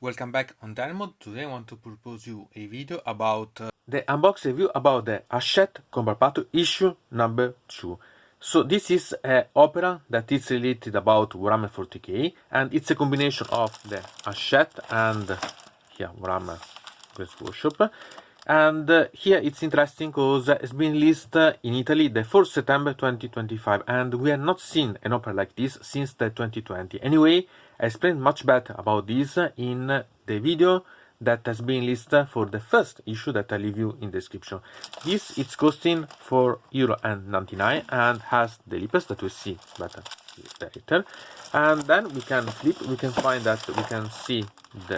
Welcome back on deynonmod. Today I want to propose you a video about the unbox review about the Hachette Combat Patrol issue number 2. So this is an opera that is related about Warhammer 40k, and it's a combination of the Hachette and Warhammer Games Workshop. And here it's interesting because it's been released in Italy the 4th September 2025, and we have not seen an opera like this since the 2020. Anyway, I explained much better about this in the video that has been listed for the first issue that I leave you in the description. This it's costing €4.99 and has the lippers that we see better later. And then we can flip, we can find that we can see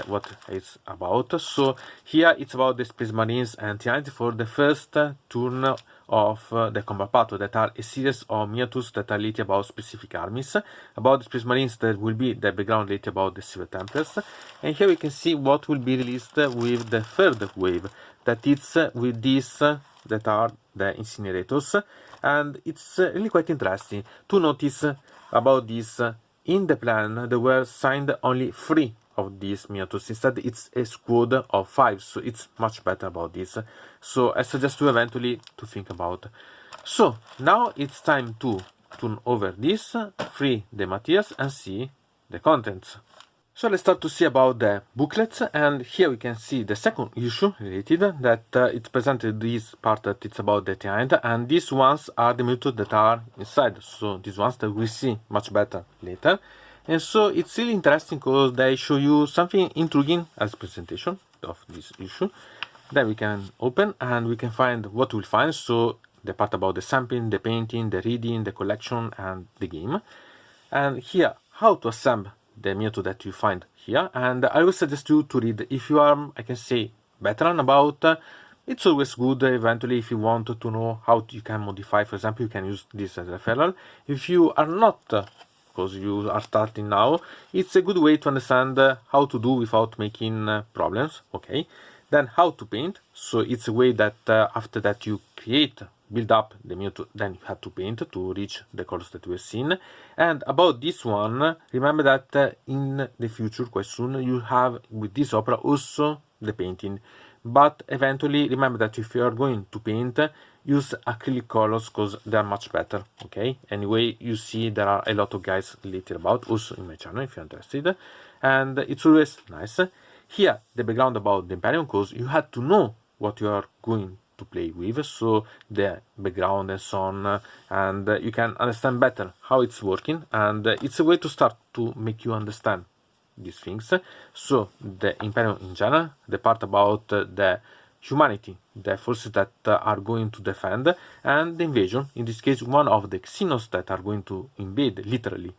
what it's about. So here it's about the Space Marines and Tyranid for the first turn of the Combat Patrol, that are a series of miniatures that are related about specific armies. About the Space Marines, there will be the background related about the Silver Templars. And here we can see what will be released with the third wave, that it's with these that are the incinerators. And it's really quite interesting to notice about this. In the plan, there were signed only 3 of these miniatures. Instead, it's a squad of 5, so it's much better about this. So I suggest you eventually to think about. So now it's time to turn over this, free the materials, and see the contents. So let's start to see about the booklets, and here we can see the second issue related, that it presented this part that it's about the Tyranid, and these ones are the miniatures that are inside, so these ones that we see much better later. And so it's really interesting because they show you something intriguing as presentation of this issue. Then we can open and we can find what we'll find, so the part about the sampling, the painting, the reading, the collection, and the game. And here, how to assemble the miniature that you find here. And I would suggest you to read if you are, I can say, veteran about. It's always good eventually if you want to know how you can modify. For example, you can use this as a referral. If you are not, because you are starting now, it's a good way to understand how to do without making problems. Okay, then how to paint. So it's a way that after that you build up the miniature, then you have to paint to reach the colors that we've seen. And about this one, remember that in the future, quite soon, you have with this opera also the painting. But eventually, remember that if you are going to paint, use acrylic colors because they are much better. Okay. Anyway, you see there are a lot of guys related about also in my channel if you're interested, and it's always nice. Here, the background about the Imperium, because you have to know what you are going to play with, so the background and so on, and you can understand better how it's working, and it's a way to start to make you understand these things. So the Imperium in general, the part about the humanity, the forces that are going to defend, and the invasion, in this case one of the Xenos that are going to invade literally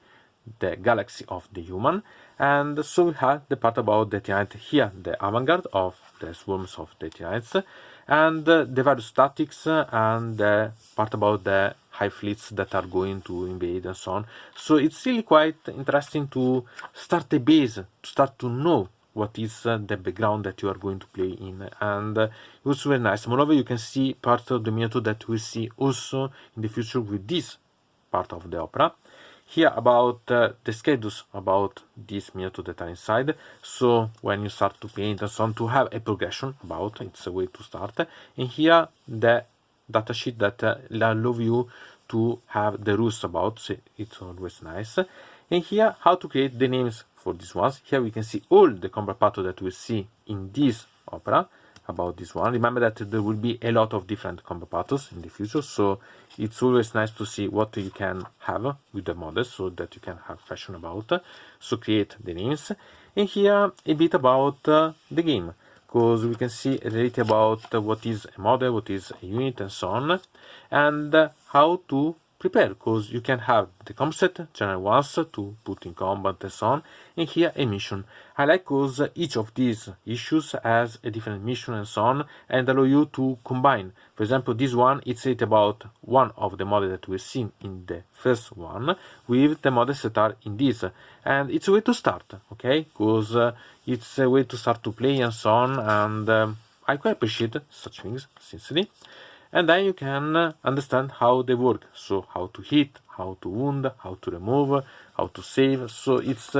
the galaxy of the human. And so we have the part about the Tyranid here, the avant-garde of the swarms of the Tyranids, and the various tactics, and the part about the high fleets that are going to invade and so on. So it's really quite interesting to start a base, to start to know what is the background that you are going to play in, and it was very nice. Moreover, you can see part of the miniature that we see also in the future with this part of the opera. Here about the schedules about these miniatures that are inside. So when you start to paint and so on, to have a progression about, it's a way to start. And here the datasheet that allow you to have the rules about, so it's always nice. And here how to create the names for these ones. Here we can see all the combat patrol that we see in this opera about this one. Remember that there will be a lot of different combat patrols in the future, so it's always nice to see what you can have with the models, so that you can have fashion about. So create the names. And here a bit about the game, because we can see related about what is a model, what is a unit, and so on, and how to prepare, because you can have the comp set, general ones to put in combat and so on, and here a mission. I like because each of these issues has a different mission and so on, and allow you to combine. For example, this one, it's about one of the models that we've seen in the first one with the models that are in this, and it's a way to start, okay, because it's a way to start to play and so on, and I quite appreciate such things, sincerely. And then you can understand how they work, so how to hit, how to wound, how to remove, how to save. So it's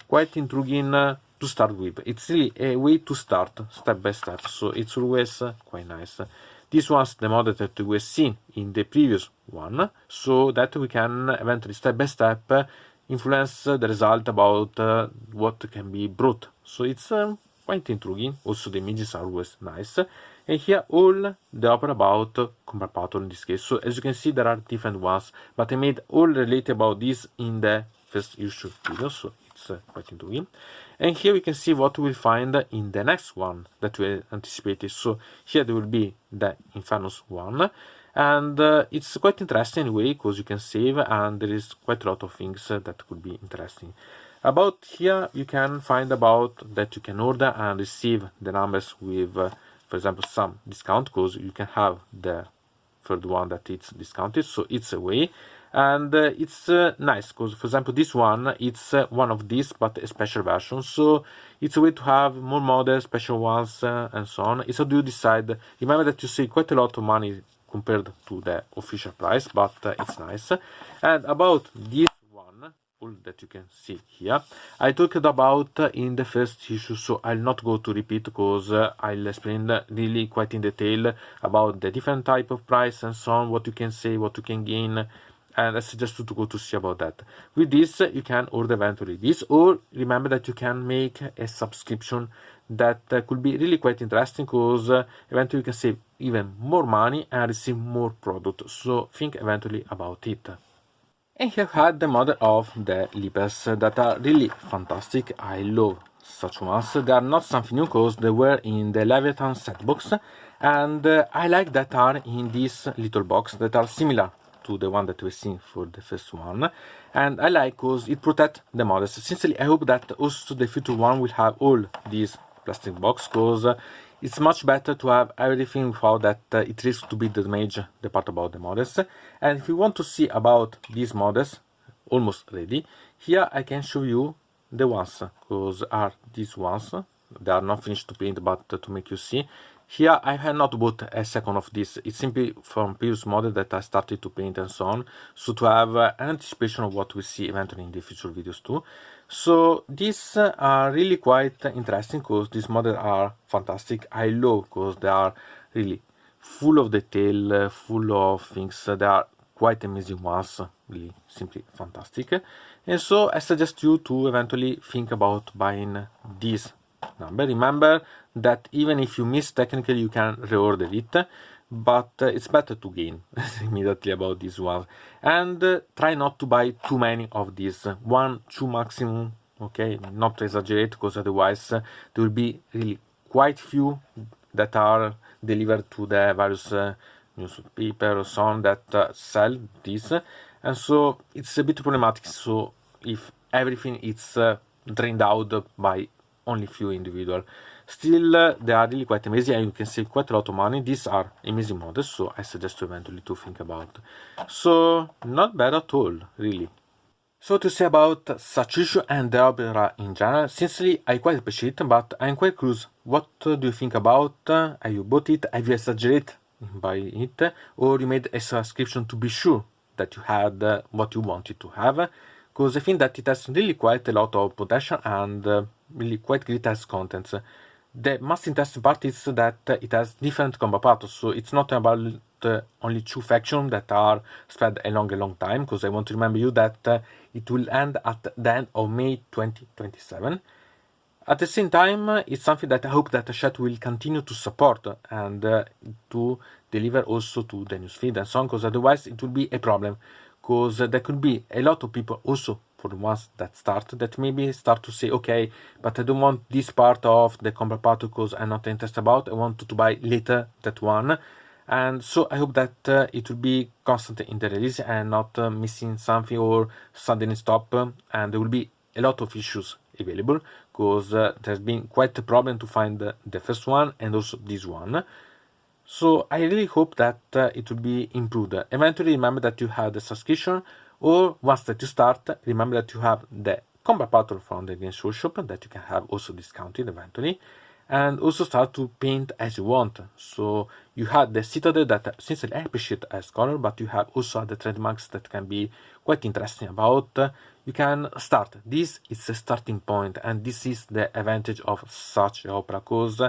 quite intriguing to start with. It's really a way to start step by step, so it's always quite nice. This one's the model that we have seen in the previous one, so that we can eventually step by step influence the result about what can be brought. So it's quite intriguing. Also the images are always nice. And here all the opera about Combat Patrol in this case. So as you can see, there are different ones, but I made all related about this in the first issue video, so it's quite intriguing. And here we can see what we will find in the next one that we anticipated. So here there will be the Infernus one, and it's quite interesting anyway, because you can save, and there is quite a lot of things that could be interesting. About here you can find about that you can order and receive the numbers with for example some discount, because you can have the third one that it's discounted, so it's a way. And it's nice because, for example, this one, it's one of these but a special version, so it's a way to have more models, special ones, and so on. It's how do you decide. Remember that you save quite a lot of money compared to the official price, but it's nice. And about this one, all that you can see here, I talked about in the first issue, so I'll not go to repeat, because I'll explain really quite in detail about the different type of price and so on, what you can save, what you can gain, and I suggest you to go to see about that. With this you can order eventually this, or remember that you can make a subscription that could be really quite interesting, because eventually you can save even more money and receive more product, so think eventually about it. And here I had the model of the Leapers that are really fantastic. I love such ones. They are not something new because they were in the Leviathan set box, and I like that are in this little box that are similar to the one that we've seen for the first one, and I like because it protects the models. Sincerely, I hope that also the future one will have all these plastic box, because it's much better to have everything without that it risks to be damaged the part about the models. And if you want to see about these models almost ready, here I can show you the ones, because are these ones. They are not finished to paint, but to make you see. Here I have not bought a second of this. It's simply from previous model that I started to paint and so on, so to have an anticipation of what we see eventually in the future videos too. So these are really quite interesting, because these models are fantastic. I love because they are really full of detail, full of things. They are quite amazing ones, really simply fantastic. And so I suggest you to eventually think about buying these number. Remember that even if you miss, technically you can reorder it, but it's better to gain immediately about this one. And try not to buy too many of these, 1, 2 maximum, okay, not to exaggerate, because otherwise there will be really quite few that are delivered to the various newspaper or so on that sell this, and so it's a bit problematic. So if everything is drained out by only few individual, still they are really quite amazing, and you can save quite a lot of money. These are amazing models, so I suggest you eventually to think about. So not bad at all, really. So to say about such issue and the opera in general, sincerely I quite appreciate it, but I'm quite curious, what do you think about? Have you bought it? Have you exaggerated by it? Or you made a subscription to be sure that you had what you wanted to have? Because I think that it has really quite a lot of potential and really quite great as contents. The most interesting part is that it has different combat patrols, so it's not about only 2 factions that are spread along a long time, because I want to remember you that it will end at the end of May 2027. At the same time, it's something that I hope that Hachette will continue to support and to deliver also to the newsfeed and so on, because otherwise it will be a problem, because there could be a lot of people also, for the ones that start, that maybe start to say, okay, but I don't want this part of the combat patrol because I'm not interested about, I want to buy later that one. And so I hope that it will be constant in the release and not missing something or suddenly stop, and there will be a lot of issues available, because there's been quite a problem to find the first one and also this one. So I really hope that it will be improved. Eventually, remember that you have the subscription, or once that you start, remember that you have the Combat Patrol from the Games Workshop that you can have also discounted eventually. and also start to paint as you want. So you have the citadel that sincerely I appreciate as color, but you have also the trademarks that can be quite interesting about. You can start. This is the starting point, and this is the advantage of such opera, because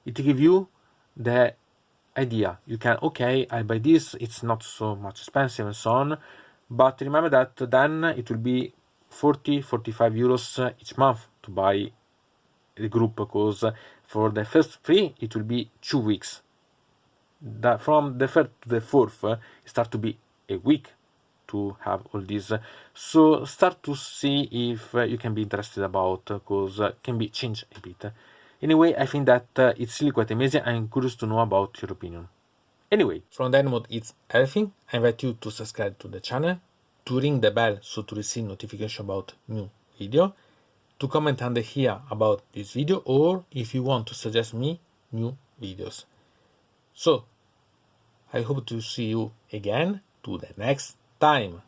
it gives you the idea. You can, okay, I buy this, it's not so much expensive and so on, but remember that then it will be 40-45 euros each month to buy the group, because for the first 3 it will be 2 weeks. From the 3rd to the 4th it start to be a week to have all this. So start to see if you can be interested about, because can be changed a bit. Anyway, I think that it's really quite amazing. I'm curious to know about your opinion. Anyway, from deynonmod it's everything. I invite you to subscribe to the channel, to ring the bell so to receive notification about new video, to comment under here about this video, or if you want to suggest me new videos. So I hope to see you again to the next time.